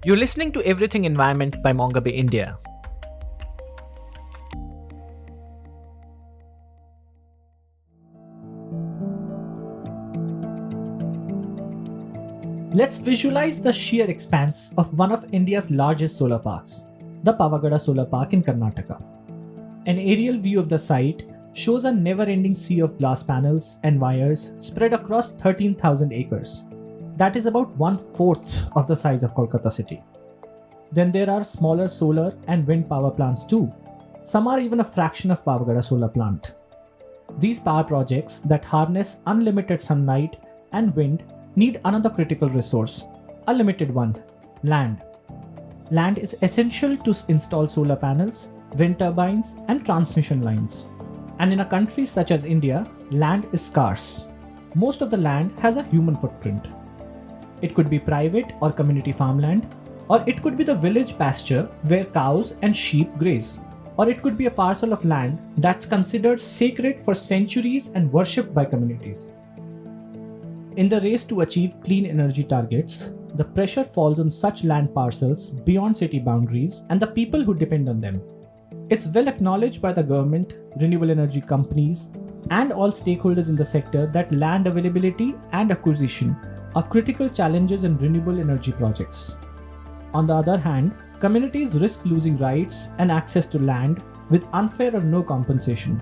You're listening to Everything Environment by Mongabay-India. Let's visualize the sheer expanse of one of India's largest solar parks, the Pavagada Solar Park in Karnataka. An aerial view of the site shows a never-ending sea of glass panels and wires spread across 13,000 acres. That is about 1/4 of the size of Kolkata city. Then there are smaller solar and wind power plants too. Some are even a fraction of Pavagada solar plant. These power projects that harness unlimited sunlight and wind need another critical resource, a limited one, land. Land is essential to install solar panels, wind turbines, and transmission lines. And in a country such as India, land is scarce. Most of the land has a human footprint. It could be private or community farmland, or it could be the village pasture where cows and sheep graze, or it could be a parcel of land that's considered sacred for centuries and worshipped by communities. In the race to achieve clean energy targets, the pressure falls on such land parcels beyond city boundaries and the people who depend on them. It's well acknowledged by the government, renewable energy companies, and all stakeholders in the sector that land availability and acquisition are critical challenges in renewable energy projects. On the other hand, communities risk losing rights and access to land with unfair or no compensation.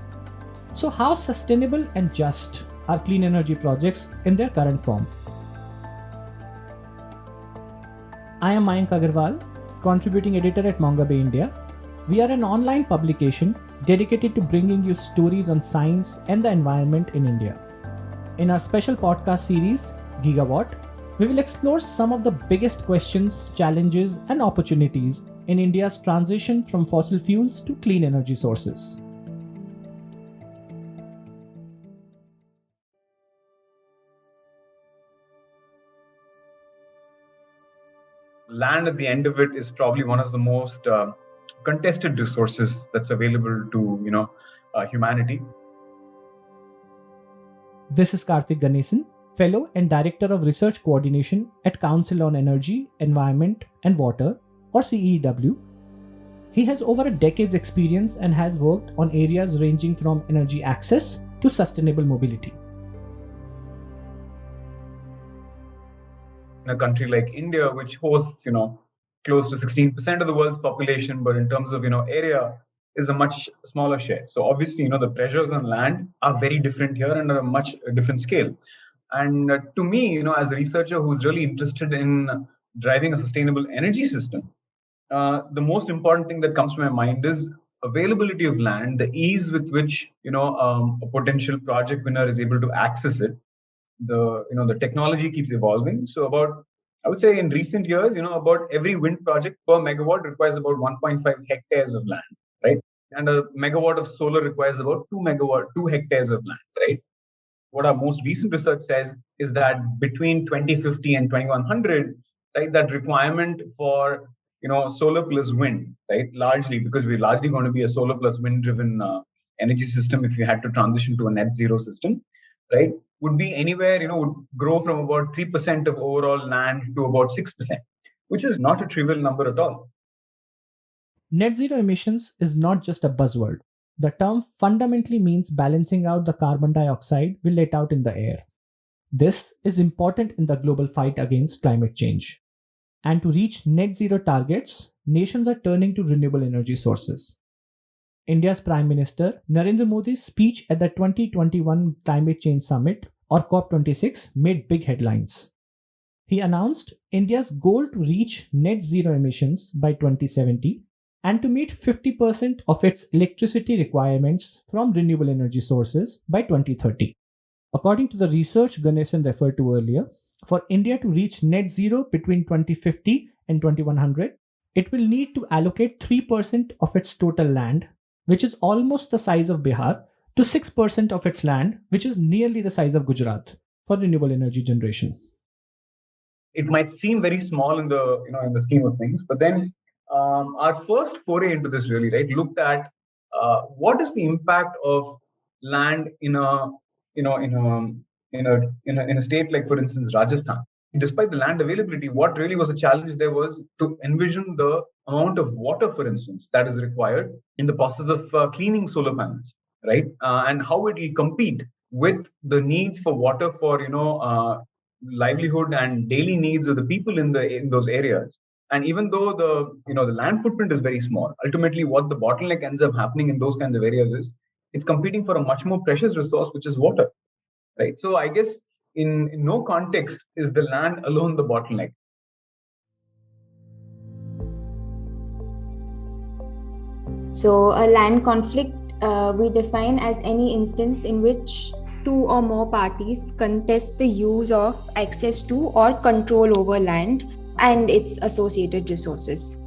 So, how sustainable and just are clean energy projects in their current form? I am Mayank Agarwal, contributing editor at Mongabay-India. We are an online publication dedicated to bringing you stories on science and the environment in India. In our special podcast series, GigaWhat, we will explore some of the biggest questions, challenges, and opportunities in India's transition from fossil fuels to clean energy sources. Land at the end of it is probably one of the most contested resources that's available to humanity. This is Karthik Ganesan, Fellow and Director of Research Coordination at Council on Energy, Environment and Water, or CEW. He has over a decade's experience and has worked on areas ranging from energy access to sustainable mobility. In a country like India, which hosts, close to 16% of the world's population, but in terms of, area, is a much smaller share. So obviously, the pressures on land are very different here and at a much different scale. And to me, as a researcher who's really interested in driving a sustainable energy system, the most important thing that comes to my mind is availability of land, the ease with which a potential project winner is able to access it. The technology keeps evolving. So I would say in recent years, about every wind project per megawatt requires about 1.5 hectares of land, right? And a megawatt of solar requires about 2 hectares of land, right? What our most recent research says is that between 2050 and 2100, right, that requirement for solar plus wind, right, largely because we're largely going to be a solar plus wind driven energy system if you had to transition to a net zero system, right, would be anywhere, would grow from about 3% of overall land to about 6%, which is not a trivial number at all. Net zero emissions is not just a buzzword. The term fundamentally means balancing out the carbon dioxide we let out in the air. This is important in the global fight against climate change. And to reach net zero targets, nations are turning to renewable energy sources. India's Prime Minister Narendra Modi's speech at the 2021 Climate Change Summit, or COP26, made big headlines. He announced India's goal to reach net zero emissions by 2070 and to meet 50% of its electricity requirements from renewable energy sources by 2030. According to the research Ganesan referred to earlier, for India to reach net zero between 2050 and 2100, it will need to allocate 3% of its total land, which is almost the size of Bihar, to 6% of its land, which is nearly the size of Gujarat, for renewable energy generation. It might seem very small in the scheme of things, but then our first foray into this really, right, looked at what is the impact of land in a state like, for instance, Rajasthan, despite the land availability, what really was a challenge there was to envision the amount of water, for instance, that is required in the process of cleaning solar panels, right? And how it will compete with the needs for water for livelihood and daily needs of the people in those areas. And even though the land footprint is very small, ultimately what the bottleneck ends up happening in those kinds of areas is it's competing for a much more precious resource, which is water, right? So I guess in no context is the land alone the bottleneck. So a land conflict we define as any instance in which two or more parties contest the use of, access to, or control over land and its associated resources.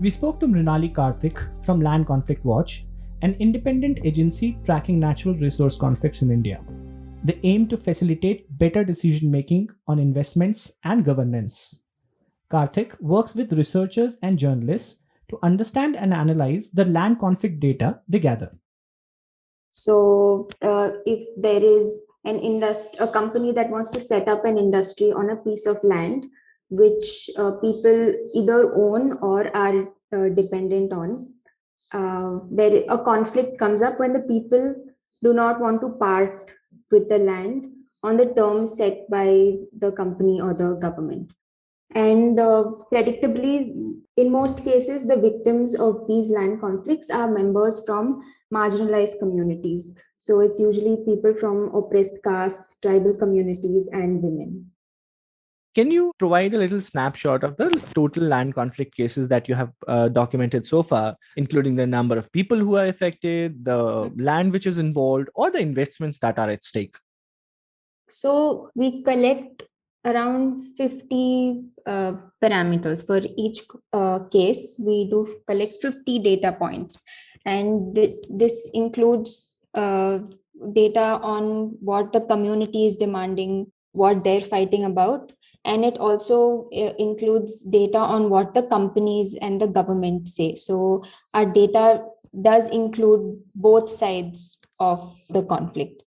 We spoke to Mrinali Karthik from Land Conflict Watch, an independent agency tracking natural resource conflicts in India. They aim to facilitate better decision making on investments and governance. Karthik works with researchers and journalists to understand and analyze the land conflict data they gather. So if there is a company that wants to set up an industry on a piece of land which people either own or are dependent on, a conflict comes up when the people do not want to part with the land on the terms set by the company or the government. And predictably, in most cases, the victims of these land conflicts are members from marginalized communities. So it's usually people from oppressed castes, tribal communities, and women. Can you provide a little snapshot of the total land conflict cases that you have documented so far, including the number of people who are affected, the land which is involved, or the investments that are at stake? So we collect around 50 parameters for each case. We do collect 50 data points, and this includes data on what the community is demanding, what they're fighting about, and it also includes data on what the companies and the government say. So our data does include both sides of the conflict.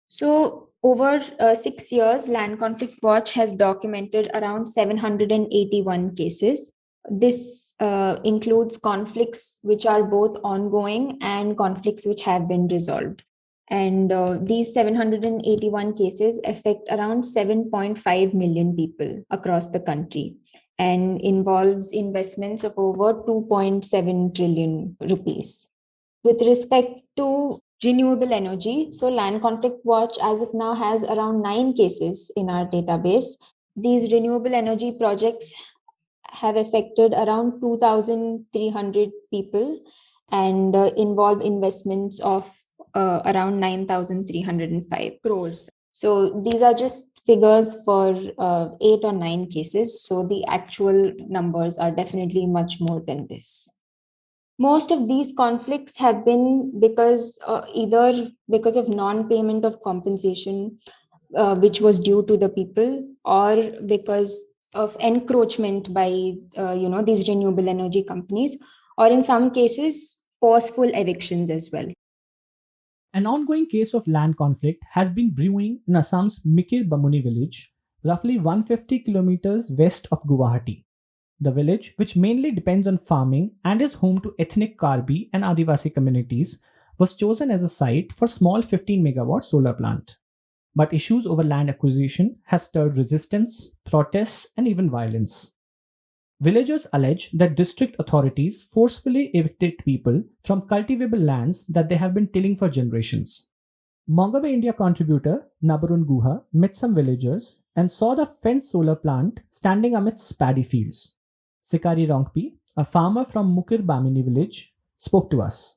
So over 6 years, Land Conflict Watch has documented around 781 cases. This includes conflicts which are both ongoing and conflicts which have been resolved. And these 781 cases affect around 7.5 million people across the country and involves investments of over 2.7 trillion rupees. With respect to renewable energy, so Land Conflict Watch as of now has around 9 cases in our database. These renewable energy projects have affected around 2,300 people and involve investments of around 9,305 crores. So these are just figures for 8 or 9 cases. So the actual numbers are definitely much more than this. Most of these conflicts have been because either because of non-payment of compensation, which was due to the people, or because of encroachment by these renewable energy companies, or in some cases forceful evictions as well. An ongoing case of land conflict has been brewing in Assam's Mikir Bamuni village, roughly 150 kilometers west of Guwahati. The village, which mainly depends on farming and is home to ethnic Karbi and Adivasi communities, was chosen as a site for small 15 megawatt solar plant. But issues over land acquisition have stirred resistance, protests, and even violence. Villagers allege that district authorities forcefully evicted people from cultivable lands that they have been tilling for generations. Mongabay-India contributor Nabarun Guha met some villagers and saw the fenced solar plant standing amidst paddy fields. Sikari Rongpi, a farmer from Mukir Bamini village, spoke to us.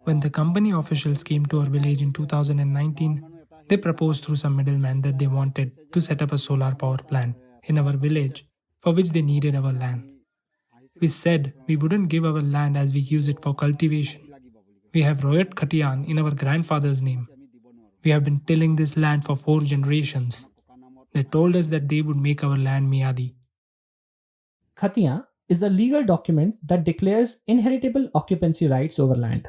When the company officials came to our village in 2019, they proposed through some middleman that they wanted to set up a solar power plant in our village, for which they needed our land. We said we wouldn't give our land as we use it for cultivation. We have Royat Khatian in our grandfather's name. We have been tilling this land for 4 generations. They told us that they would make our land Miyadi. Khatian is the legal document that declares inheritable occupancy rights over land.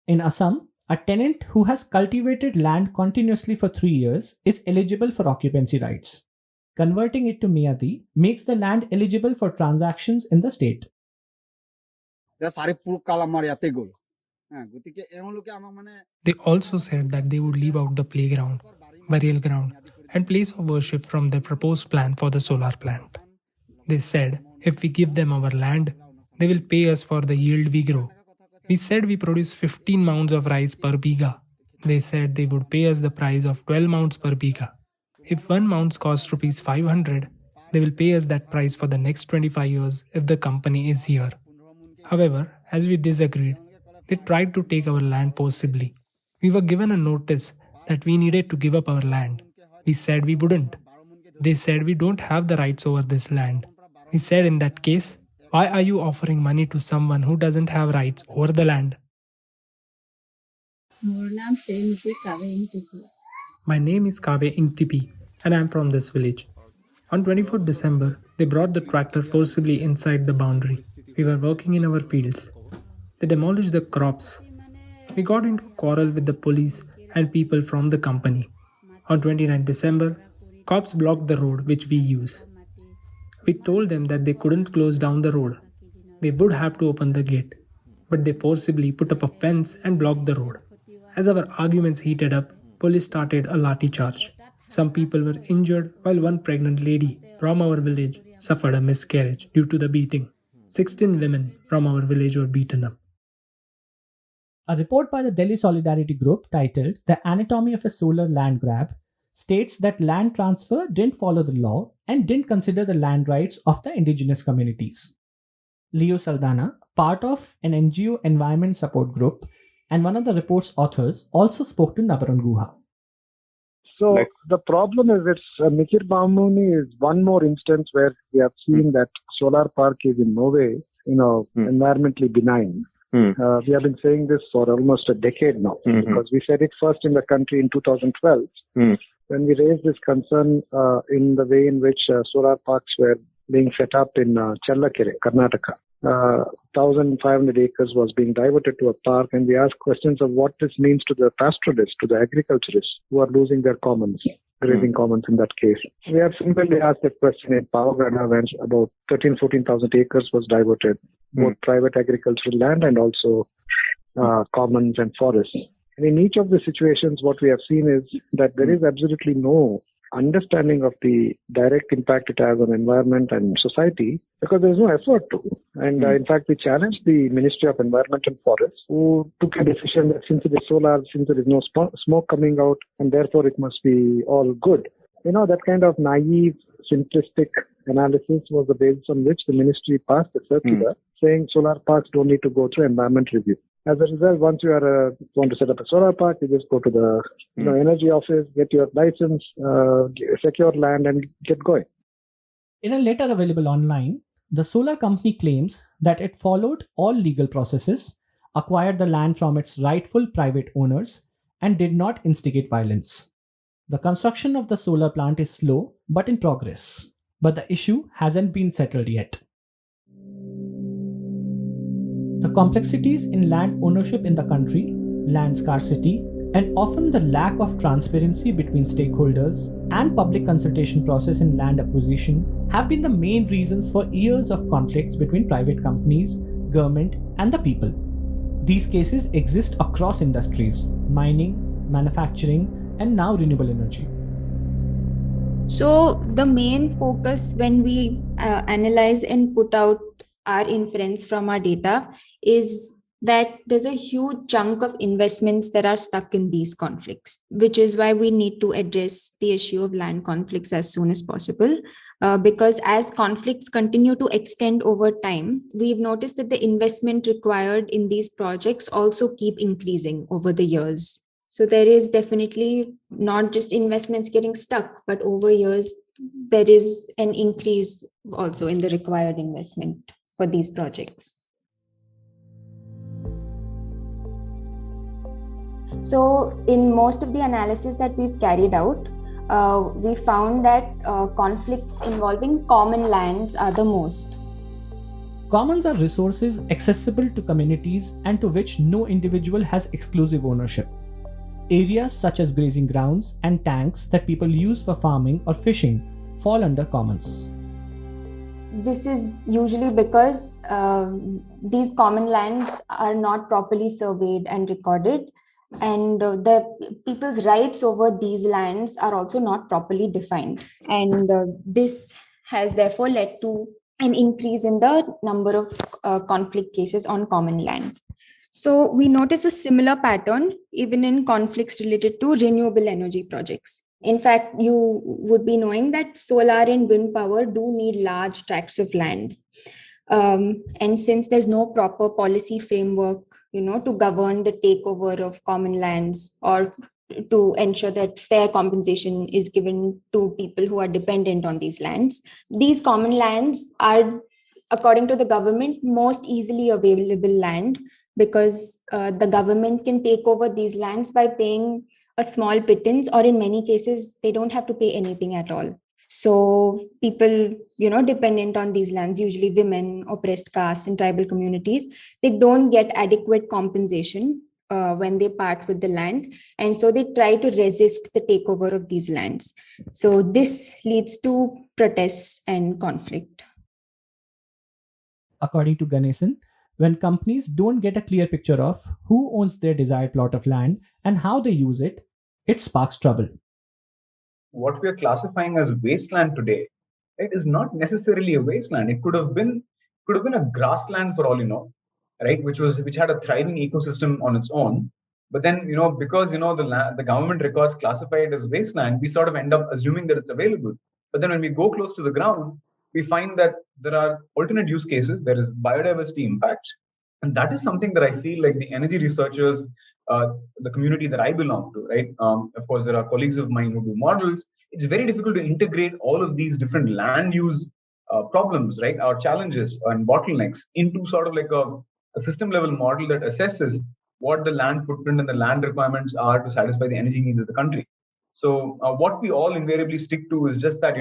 In Assam, A tenant who has cultivated land continuously for 3 years is eligible for occupancy rights. Converting it to Miyadi makes the land eligible for transactions in the state. They also said that they would leave out the playground, burial ground, and place of worship from their proposed plan for the solar plant. They said if we give them our land, they will pay us for the yield we grow. We said we produce 15 mounds of rice per biga. They said they would pay us the price of 12 mounds per biga. If one mount costs rupees 500, they will pay us that price for the next 25 years if the company is here. However, as we disagreed, they tried to take our land forcibly. We were given a notice that we needed to give up our land. We said we wouldn't. They said we don't have the rights over this land. We said in that case, why are you offering money to someone who doesn't have rights over the land? My name is Kave Inktipi and I am from this village. On 24th December, they brought the tractor forcibly inside the boundary. We were working in our fields. They demolished the crops. We got into a quarrel with the police and people from the company. On 29th December, cops blocked the road which we use. We told them that they couldn't close down the road. They would have to open the gate. But they forcibly put up a fence and blocked the road. As our arguments heated up, police started a lathi charge. Some people were injured while one pregnant lady from our village suffered a miscarriage due to the beating. 16 women from our village were beaten up. A report by the Delhi Solidarity Group titled The Anatomy of a Solar Land Grab states that land transfer didn't follow the law and didn't consider the land rights of the indigenous communities. Leo Saldana, part of an NGO environment support group and one of the report's authors, also spoke to Nabaran Guha. So the problem is Mikir Bamuni is one more instance where we have seen that solar park is in no way, environmentally benign. We have been saying this for almost a decade now, because we said it first in the country in 2012, when we raised this concern in the way in which solar parks were being set up in Challakere, Karnataka. 1,500 acres was being diverted to a park, and we asked questions of what this means to the pastoralists, to the agriculturists who are losing their commons, grazing commons in that case. We have similarly asked that question in Pavagada, when about 14,000 acres was diverted, both private agricultural land and also commons and forests. And in each of the situations, what we have seen is that there is absolutely no understanding of the direct impact it has on environment and society, because there is no effort to. And in fact, we challenged the Ministry of Environment and Forests, who took a decision that since it is solar, since there is no smoke coming out, and therefore it must be all good. That kind of naive, simplistic analysis was the basis on which the ministry passed a circular saying solar parks don't need to go through environment review. As a result, once you want to set up a solar park, you just go to the energy office, get your license, secure land, and get going. In a letter available online, the solar company claims that it followed all legal processes, acquired the land from its rightful private owners, and did not instigate violence. The construction of the solar plant is slow but in progress, but the issue hasn't been settled yet. The complexities in land ownership in the country, land scarcity, and often the lack of transparency between stakeholders and public consultation process in land acquisition have been the main reasons for years of conflicts between private companies, government, and the people. These cases exist across industries: mining, manufacturing, and now renewable energy. So the main focus when we analyze and put out our inference from our data is that there's a huge chunk of investments that are stuck in these conflicts, which is why we need to address the issue of land conflicts as soon as possible. Because as conflicts continue to extend over time, we've noticed that the investment required in these projects also keep increasing over the years. So there is definitely not just investments getting stuck, but over years, there is an increase also in the required investment for these projects. So in most of the analysis that we've carried out, we found that conflicts involving common lands are the most. Commons are resources accessible to communities and to which no individual has exclusive ownership. Areas such as grazing grounds and tanks that people use for farming or fishing fall under commons. This is usually because these common lands are not properly surveyed and recorded, and the people's rights over these lands are also not properly defined. And this has therefore led to an increase in the number of conflict cases on common land. So we notice a similar pattern even in conflicts related to renewable energy projects. In fact, you would be knowing that solar and wind power do need large tracts of land. And since there's no proper policy framework, to govern the takeover of common lands or to ensure that fair compensation is given to people who are dependent on these lands, these common lands are, according to the government, most easily available land because the government can take over these lands by paying a small pittance, or in many cases, they don't have to pay anything at all. So people, dependent on these lands, usually women, oppressed castes and tribal communities, they don't get adequate compensation when they part with the land. And so they try to resist the takeover of these lands. So this leads to protests and conflict. According to Ganesan, when companies don't get a clear picture of who owns their desired plot of land and how they use it, it sparks trouble. What we are classifying as wasteland today, it is not necessarily a wasteland. It could have been a grassland for all you know, right? Which had a thriving ecosystem on its own. But then, because the government records classify it as wasteland, we sort of end up assuming that it's available. But then when we go close to the ground, we find that there are alternate use cases. There is biodiversity impacts, and that is something that I feel like the energy researchers, the community that I belong to, right? Of course, there are colleagues of mine who do models. It's very difficult to integrate all of these different land use problems, right, or challenges and bottlenecks into sort of like a system level model that assesses what the land footprint and the land requirements are to satisfy the energy needs of the country. So what we all invariably stick to is just that,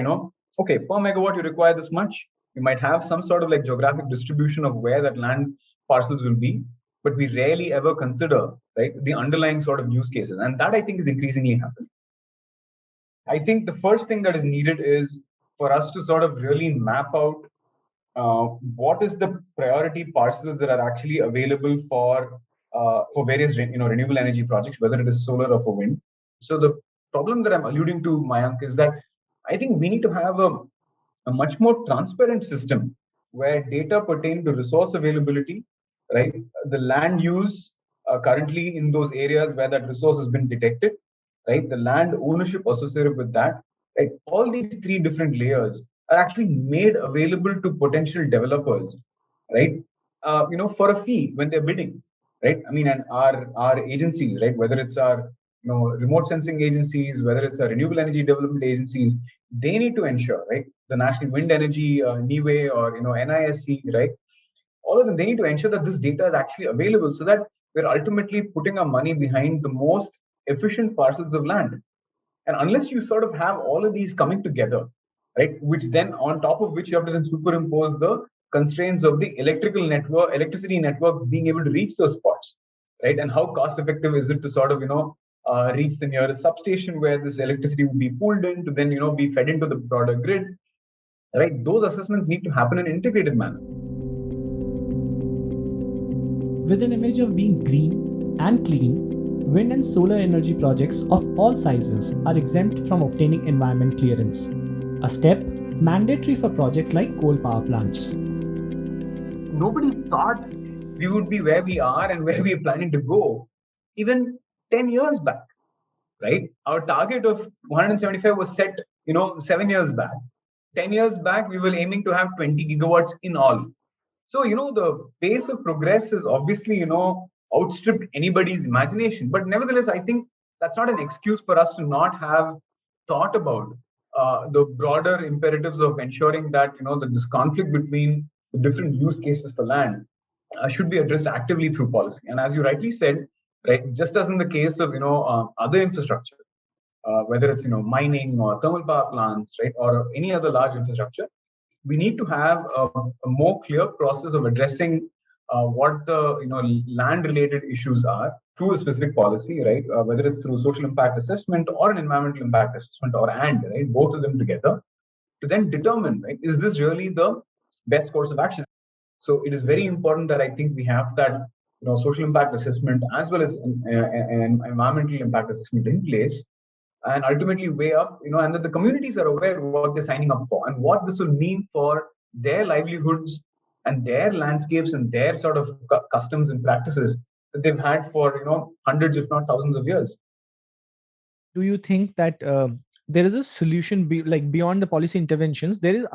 okay, per megawatt you require this much. You might have some sort of like geographic distribution of where that land parcels will be, but we rarely ever consider, right, the underlying sort of use cases. And that I think is increasingly happening. I think the first thing that is needed is for us to sort of really map out what is the priority parcels that are actually available for various renewable energy projects, whether it is solar or for wind. So the problem that I'm alluding to, Mayank, is that I think we need to have a much more transparent system where data pertain to resource availability, right? The land use currently in those areas where that resource has been detected, right? The land ownership associated with that, right? All these three different layers are actually made available to potential developers, right? For a fee when they're bidding, right? I mean, and our agencies, right? Whether it's our remote sensing agencies, whether it's our renewable energy development agencies, they need to ensure, right? The National Wind Energy NIWE or NISC, right? All of them, they need to ensure that this data is actually available so that we're ultimately putting our money behind the most efficient parcels of land. And unless you sort of have all of these coming together, right, which then on top of which you have to then superimpose the constraints of the electricity network being able to reach those spots, right? And how cost effective is it to sort of, reach the nearest substation where this electricity would be pulled in to then, be fed into the broader grid, right? Those assessments need to happen in an integrated manner. With an image of being green and clean, wind and solar energy projects of all sizes are exempt from obtaining environment clearance, a step mandatory for projects like coal power plants. Nobody thought we would be where we are and where we are planning to go even 10 years back, right? Our target of 175 was set, 7 years back. 10 years back, we were aiming to have 20 gigawatts in all. So, the pace of progress is obviously, outstripped anybody's imagination. But nevertheless, I think that's not an excuse for us to not have thought about the broader imperatives of ensuring that, that this conflict between the different use cases for land should be addressed actively through policy. And as you rightly said, right, just as in the case of, other infrastructure, whether it's, mining or thermal power plants, right, or any other large infrastructure, we need to have a more clear process of addressing what the land-related issues are through a specific policy, right? Whether it's through social impact assessment or an environmental impact assessment, right, both of them together, to then determine, right, is this really the best course of action? So it is very important that I think we have that social impact assessment as well as an environmental impact assessment in place, and ultimately weigh up, and that the communities are aware of what they're signing up for and what this will mean for their livelihoods and their landscapes and their sort of customs and practices that they've had for hundreds, if not thousands of years. Do you think that there is a solution beyond the policy interventions? Do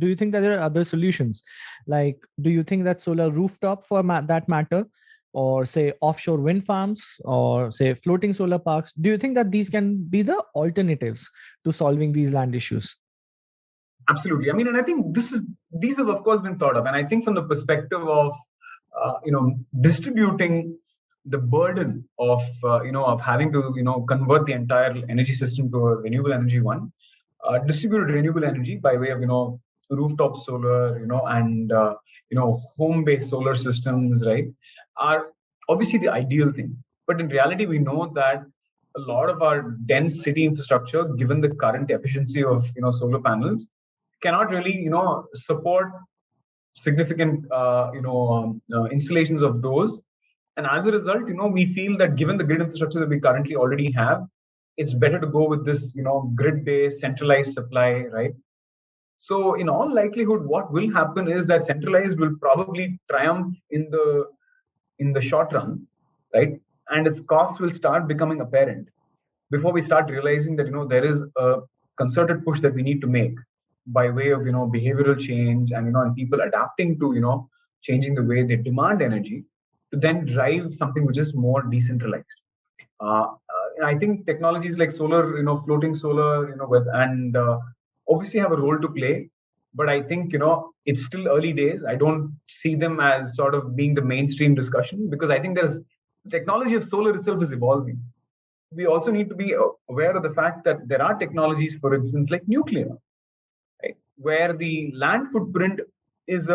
you think that there are other solutions? Like, do you think that solar rooftop for that matter, or say offshore wind farms, or say floating solar parks, do you think that these can be the alternatives to solving these land issues? Absolutely. I mean, and I think these have of course been thought of, and I think from the perspective of distributing the burden of of having to convert the entire energy system to a renewable energy one, distributed renewable energy by way of rooftop solar, and home-based solar systems, right, are obviously the ideal thing. But in reality, we know that a lot of our dense city infrastructure, given the current efficiency of solar panels, cannot really support significant installations of those. And as a result, we feel that given the grid infrastructure that we currently already have, it's better to go with this grid-based centralized supply, right? So in all likelihood, what will happen is that centralized will probably triumph in the short run, right? And its costs will start becoming apparent before we start realizing that there is a concerted push that we need to make by way of behavioral change and and people adapting to changing the way they demand energy to then drive something which is more decentralized. I think technologies like solar, floating solar, and obviously have a role to play. But I think it's still early days. I don't see them as sort of being the mainstream discussion, because I think the technology of solar itself is evolving. We also need to be aware of the fact that there are technologies, for instance, like nuclear, right, where the land footprint is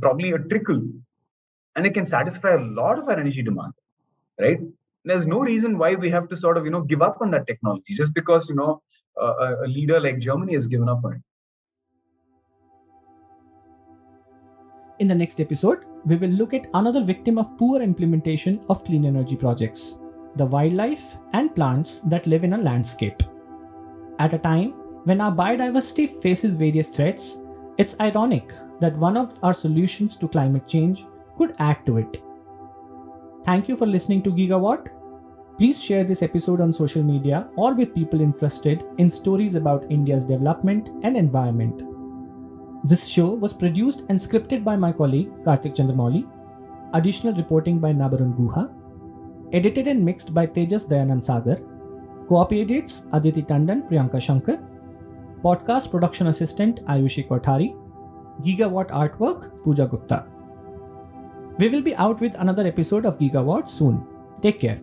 probably a trickle, and it can satisfy a lot of our energy demand, right? There's no reason why we have to sort of give up on that technology just because a leader like Germany has given up on it. In the next episode, we will look at another victim of poor implementation of clean energy projects: the wildlife and plants that live in a landscape. At a time when our biodiversity faces various threats, it's ironic that one of our solutions to climate change could add to it. Thank you for listening to GigaWhat. Please share this episode on social media or with people interested in stories about India's development and environment. This show was produced and scripted by my colleague Karthik Chandramouli. Additional reporting by Nabarun Guha. Edited and mixed by Tejas Dayanand Sagar. Co-op edits Aditi Tandon, Priyanka Shankar. Podcast production assistant Ayushi Kothari. GigaWhat artwork Pooja Gupta. We will be out with another episode of GigaWhat soon. Take care.